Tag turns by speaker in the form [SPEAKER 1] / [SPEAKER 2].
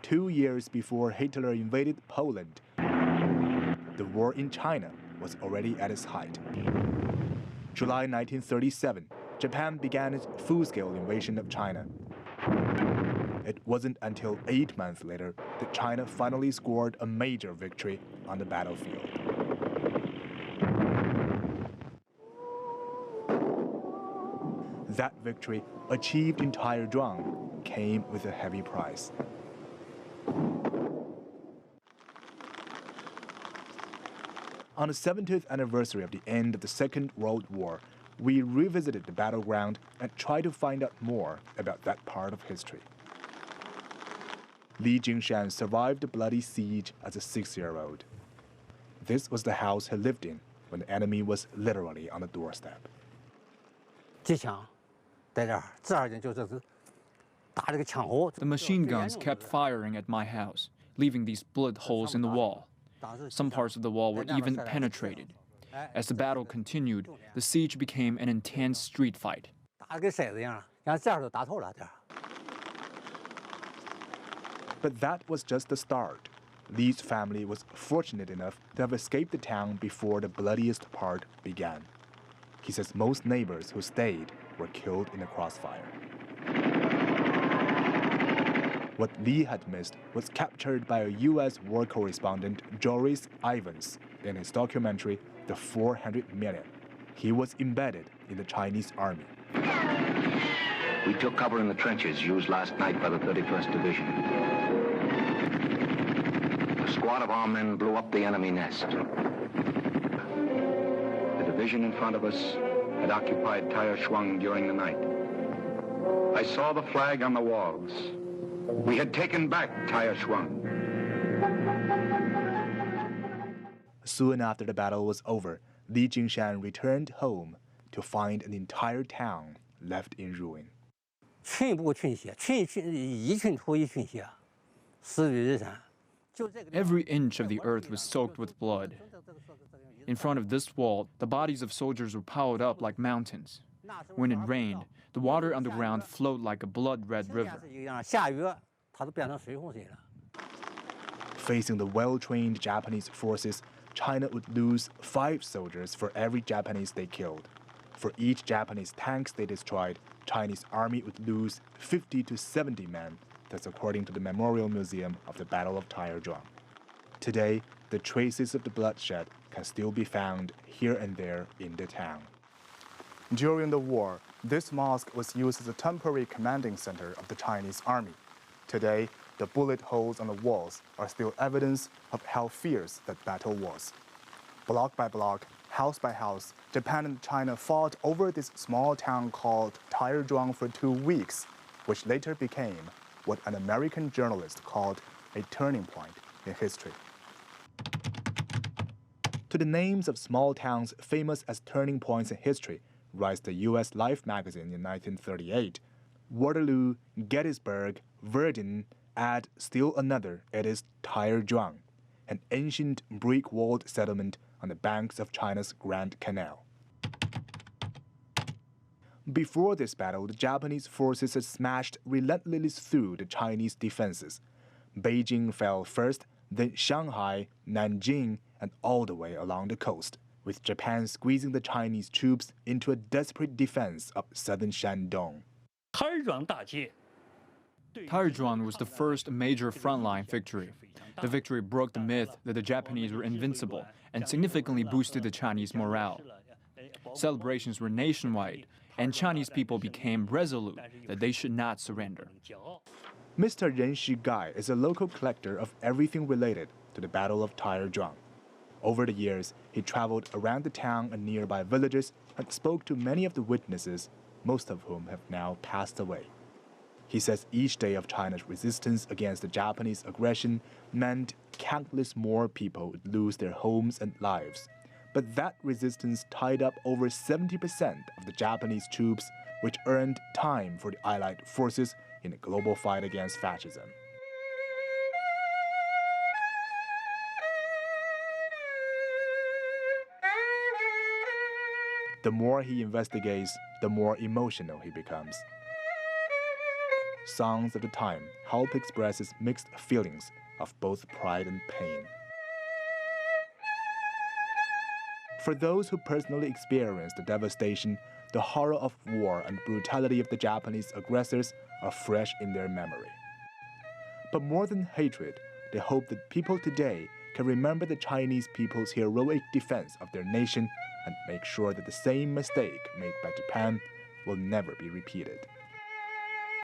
[SPEAKER 1] 2 years before Hitler invaded Poland, the war in China was already at its height. July 1937, Japan began its full-scale invasion of China. It wasn't until 8 months later that China finally scored a major victory on the battlefield. That victory, achieved in Taierzhuang, came with a heavy price. On the 70th anniversary of the end of the Second World War, we revisited the battleground and tried to find out more about that part of history. Li Jingshan survived the bloody siege as a 6-year-old. This was the house he lived in when the enemy was literally on the doorstep.
[SPEAKER 2] The machine guns kept firing at my house, leaving these bullet holes in the wall. Some parts of the wall were even penetrated. As the battle continued, the siege became an intense street fight.
[SPEAKER 1] But that was just the start. Li's family was fortunate enough to have escaped the town before the bloodiest part began. He says most neighbors who stayed were killed in the crossfire. What Li had missed was captured by a U.S. war correspondent, Joris Ivans, in his documentary, The 400 Million. He was embedded in the Chinese army.
[SPEAKER 3] We took cover in the trenches used last night by the 31st Division. A squad of our men blew up the enemy nest. The division in front of us had occupied Taierzhuang during the night. I saw the flag on the walls. We had taken back Taierzhuang.
[SPEAKER 1] Soon after the battle was over, Li Jingshan returned home to find an entire town left in ruin.
[SPEAKER 2] Every inch of the earth was soaked with blood. In front of this wall, the bodies of soldiers were piled up like mountains. When it rained, the water on the ground flowed like a blood-red river.
[SPEAKER 1] Facing the well-trained Japanese forces, China would lose 5 soldiers for every Japanese they killed. For each Japanese tanks they destroyed, Chinese army would lose 50 to 70 men. That's according to the Memorial Museum of the Battle of Taierzhuang. Today, the traces of the bloodshed can still be found here and there in the town. During the war, this mosque was used as a temporary commanding center of the Chinese army. Today, the bullet holes on the walls are still evidence of how fierce that battle was. Block by block, house by house, Japan and China fought over this small town called Taierzhuang for 2 weeks, which later became what an American journalist called a turning point in history. To the names of small towns famous as turning points in history, writes the U.S. Life magazine in 1938, Waterloo, Gettysburg, Verdun, add still another, it is Taierzhuang, an ancient brick-walled settlement on the banks of China's Grand Canal. Before this battle, the Japanese forces had smashed relentlessly through the Chinese defenses. Beijing fell first, then Shanghai, Nanjing, and all the way along the coast, with Japan squeezing the Chinese troops into a desperate defense of southern Shandong.
[SPEAKER 2] Taierzhuang was the first major frontline victory. The victory broke the myth that the Japanese were invincible and significantly boosted the Chinese morale. Celebrations were nationwide, and Chinese people became resolute that they should not surrender.
[SPEAKER 1] Mr. Ren Shigai is a local collector of everything related to the Battle of Taierzhuang. Over the years, he traveled around the town and nearby villages and spoke to many of the witnesses, most of whom have now passed away. He says each day of China's resistance against the Japanese aggression meant countless more people would lose their homes and lives. But that resistance tied up over 70% of the Japanese troops, which earned time for the Allied forces in the global fight against fascism. The more he investigates, the more emotional he becomes. songs of the time help express its mixed feelings of both pride and pain. For those who personally experienced the devastation, the horror of war and brutality of the Japanese aggressors are fresh in their memory. But more than hatred, they hope that people today can remember the Chinese people's heroic defense of their nation and make sure that the same mistake made by Japan will never be repeated.